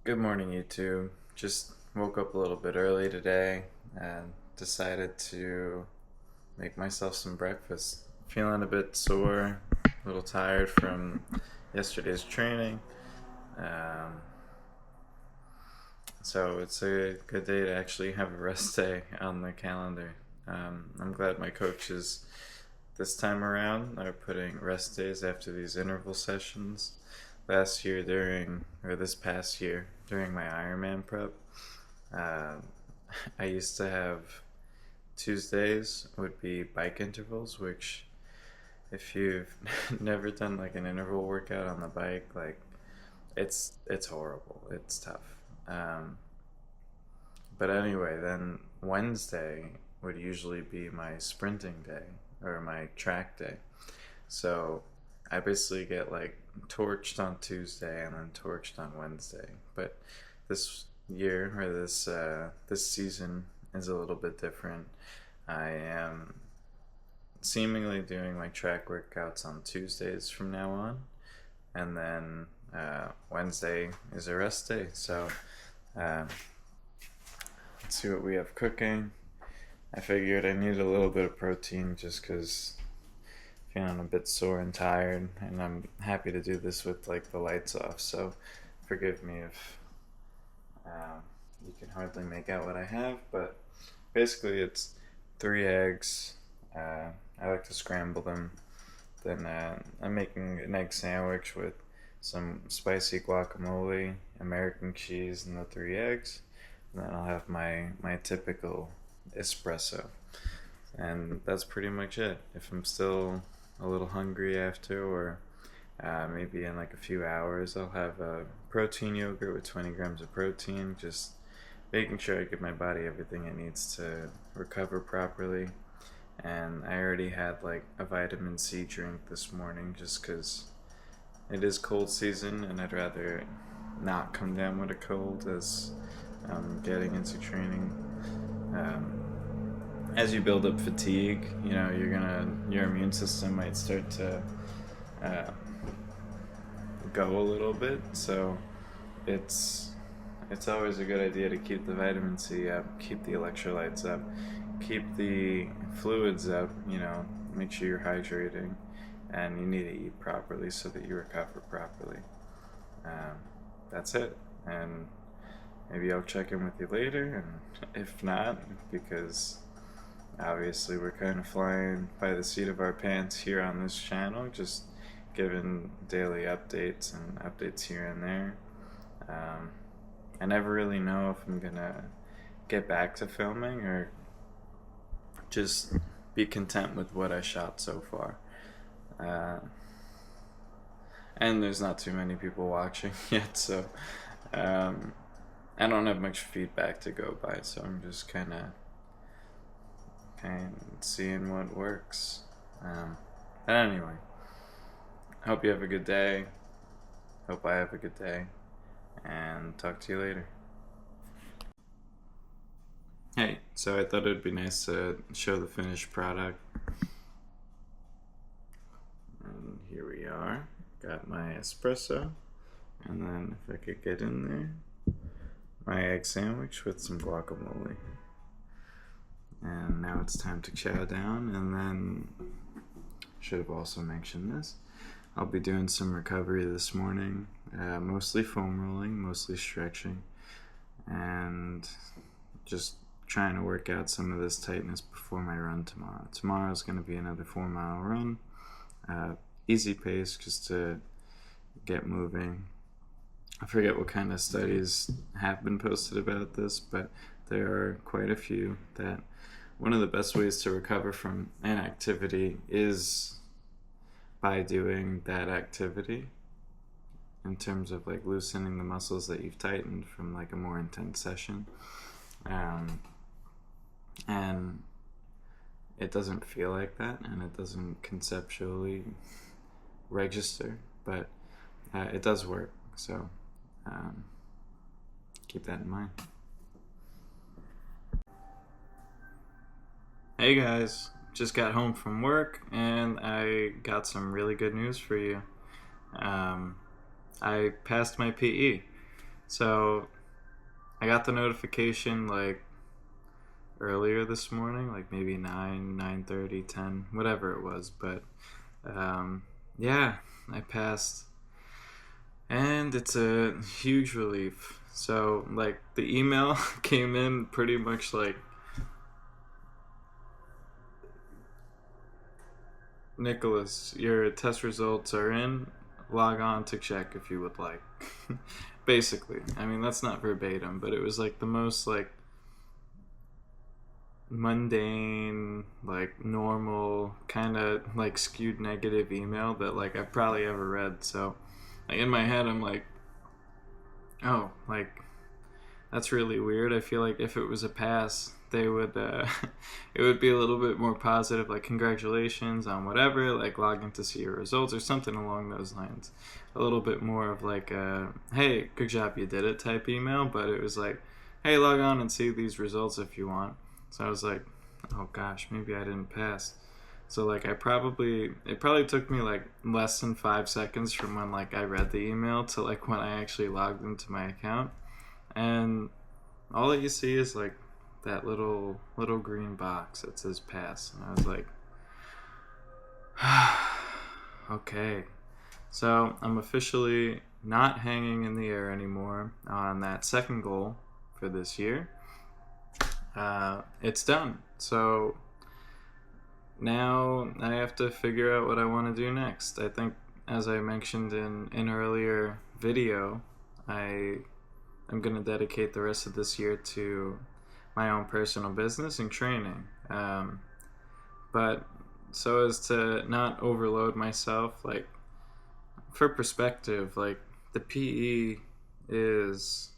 Good morning, YouTube. Just woke up a little bit early today and decided to make myself some breakfast. Feeling a bit sore, a little tired from yesterday's training. Um, so it's a good day to actually have a rest day on the calendar. I'm glad my coaches this time around are putting rest days after these interval sessions. This past year during my Ironman prep, uh, I used to have Tuesdays would be bike intervals, which if you've never done like an interval workout on the bike, like it's horrible. It's tough. Um, but anyway, then Wednesday would usually be my sprinting day or my track day. So I basically get like torched on Tuesday and then torched on Wednesday. But this year or this season is a little bit different. I am seemingly doing my track workouts on Tuesdays from now on, and then Wednesday is a rest day. So uh, let's see what we have cooking. I figured I needed a little bit of protein just because feeling a bit sore and tired, and I'm happy to do this with like the lights off. So forgive me if you can hardly make out what I have, but basically it's 3 eggs. I like to scramble them. Then I'm making an egg sandwich with some spicy guacamole, American cheese, and the 3 eggs. And then I'll have my typical espresso. And that's pretty much it. If I'm still a little hungry after, or maybe in like a few hours, I'll have a protein yogurt with 20 grams of protein, just making sure I give my body everything it needs to recover properly. And I already had like a vitamin C drink this morning just because it is cold season and I'd rather not come down with a cold as I'm getting into training. As you build up fatigue, your immune system might start to uh, go a little bit. So it's always a good idea to keep the vitamin C up, keep the electrolytes up, keep the fluids up. Make sure you're hydrating, and you need to eat properly so that you recover properly. That's it, and maybe I'll check in with you later, and if not, because obviously we're kind of flying by the seat of our pants here on this channel, just giving daily updates and updates here and there. I never really know if I'm gonna get back to filming or just be content with what I shot so far. And there's not too many people watching yet, so I don't have much feedback to go by, so I'm just kind of seeing what works. But anyway, hope you have a good day. Hope I have a good day, and talk to you later. Hey, so I thought it'd be nice to show the finished product. And here we are. Got my espresso, and then if I could get in there, my egg sandwich with some guacamole. And now it's time to chow down, and then should have also mentioned this. I'll be doing some recovery this morning, mostly foam rolling, mostly stretching, and just trying to work out some of this tightness before my run tomorrow. Tomorrow's going to be another 4-mile run, easy pace just to get moving. I forget what kind of studies have been posted about this, but there are quite a few that one of the best ways to recover from an activity is by doing that activity, in terms of like loosening the muscles that you've tightened from like a more intense session. And it doesn't feel like that, and it doesn't conceptually register, but it does work. So keep that in mind. Hey guys, just got home from work and I got some really good news for you. I passed my PE. So I got the notification like earlier this morning, like maybe 9, 9:30, 10, whatever it was. But yeah, I passed, and it's a huge relief. So like the email came in pretty much like, Nicholas, your test results are in. Log on to check if you would like. Basically, I mean that's not verbatim, but it was like the most like mundane, like normal, kind of like skewed negative email that like I've probably ever read. So, like in my head, I'm like, oh, like that's really weird. I feel like if it was a pass, they would, it would be a little bit more positive, like congratulations on whatever, like log in to see your results or something along those lines. A little bit more of like a, hey, good job, you did it type email, but it was like, hey, log on and see these results if you want. So I was like, oh gosh, maybe I didn't pass. So like it probably took me like less than 5 seconds from when like I read the email to like when I actually logged into my account. And all that you see is like that little green box that says pass. And I was like, okay. So I'm officially not hanging in the air anymore on that second goal for this year. It's done. So now I have to figure out what I want to do next. I think, as I mentioned in an earlier video, I'm going to dedicate the rest of this year to my own personal business and training. But so as to not overload myself, like for perspective, like the PE is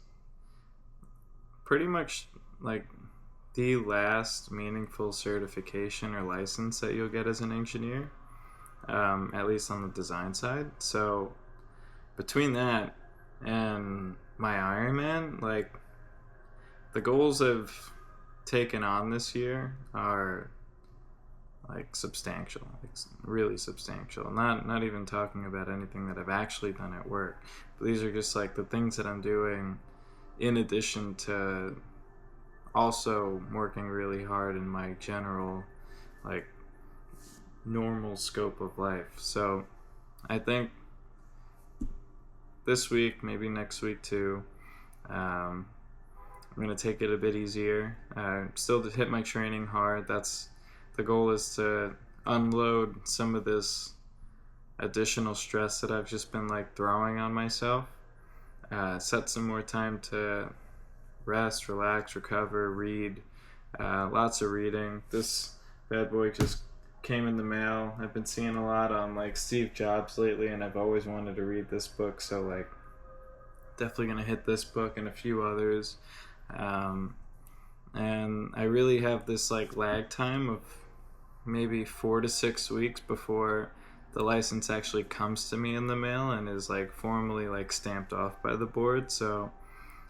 pretty much like the last meaningful certification or license that you'll get as an engineer, at least on the design side. So between that and my Ironman, like the goals I've taken on this year are like substantial, like really substantial. Not even talking about anything that I've actually done at work, but these are just like the things that I'm doing in addition to also working really hard in my general like normal scope of life. So I think this week, maybe next week too, I'm gonna take it a bit easier. Still to hit my training hard. That's the goal, is to unload some of this additional stress that I've just been like throwing on myself. Set some more time to rest, relax, recover, read. Lots of reading. This bad boy just came in the mail. I've been seeing a lot on like Steve Jobs lately, and I've always wanted to read this book, so like definitely gonna hit this book and a few others. And I really have this like lag time of maybe 4 to 6 weeks before the license actually comes to me in the mail and is like formally like stamped off by the board. So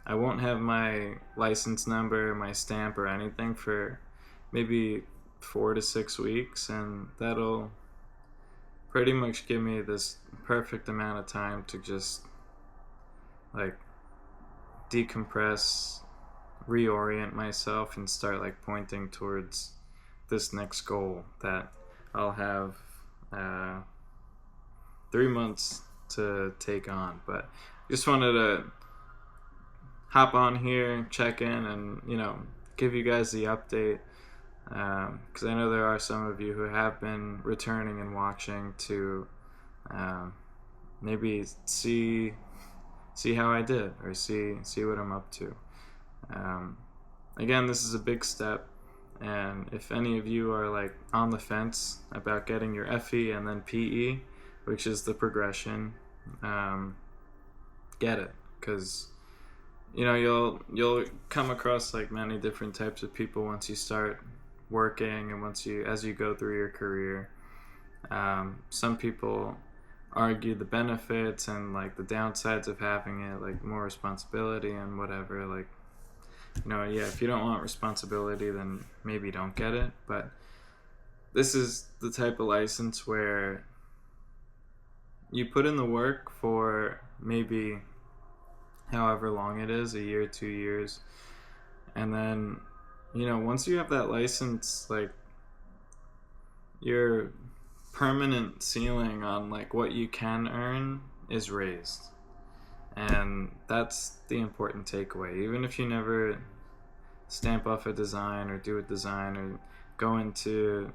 I won't have my license number, my stamp, or anything for maybe 4 to 6 weeks, and that'll pretty much give me this perfect amount of time to just like decompress, reorient myself, and start like pointing towards this next goal that I'll have 3 months to take on. But just wanted to hop on here, check in, and give you guys the update, because I know there are some of you who have been returning and watching to maybe see how I did, or see what I'm up to. Again, this is a big step, and if any of you are like on the fence about getting your FE and then PE, which is the progression, get it, because you'll come across like many different types of people once you start working, and as you go through your career. Some people argue the benefits and like the downsides of having it, like more responsibility and whatever. Like, if you don't want responsibility, then maybe don't get it. But this is the type of license where you put in the work for maybe however long it is, a year, 2 years. And then, once you have that license, like, your permanent ceiling on like what you can earn is raised. And that's the important takeaway. Even if you never stamp off a design or do a design or go into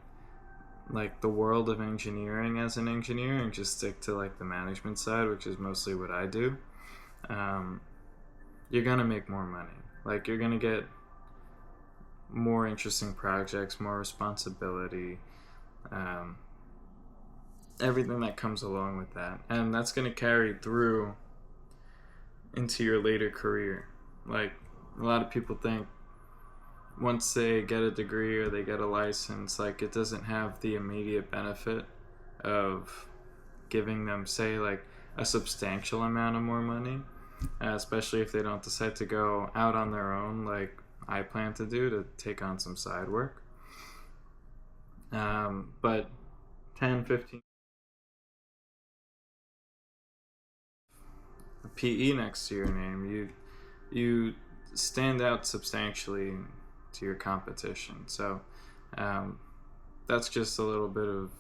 like the world of engineering as an engineer and just stick to like the management side, which is mostly what I do, you're gonna make more money. Like, you're gonna get more interesting projects, more responsibility, everything that comes along with that, and that's gonna carry through into your later career. Like, a lot of people think once they get a degree or they get a license, like, it doesn't have the immediate benefit of giving them, say, like a substantial amount of more money, especially if they don't decide to go out on their own like I plan to do, to take on some side work. But 10, 15 PE next to your name, you stand out substantially to your competition. So that's just a little bit of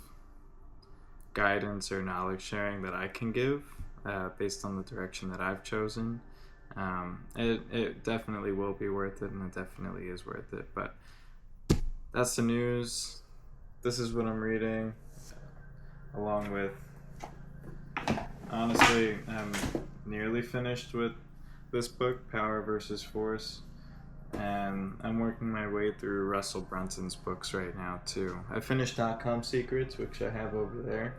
guidance or knowledge sharing that I can give based on the direction that I've chosen. It definitely will be worth it, and it definitely is worth it. But that's the news. This is what I'm reading, along with, honestly, I'm nearly finished with this book, Power versus Force, and I'm working my way through Russell Brunson's books right now too. I finished .com Secrets, which I have over there,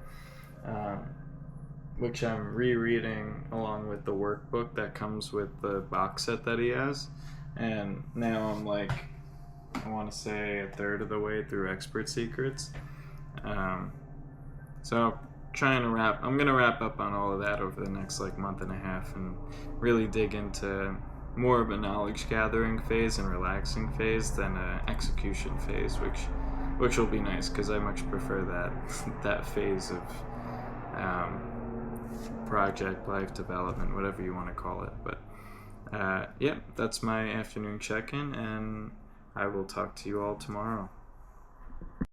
which I'm rereading along with the workbook that comes with the box set that he has, and now I'm like, I want to say a third of the way through Expert Secrets. So I'm gonna wrap up on all of that over the next like month and a half and really dig into more of a knowledge gathering phase and relaxing phase than an execution phase, which will be nice because I much prefer that phase of project, life development, whatever you want to call it. But yeah, that's my afternoon check-in, and I will talk to you all tomorrow.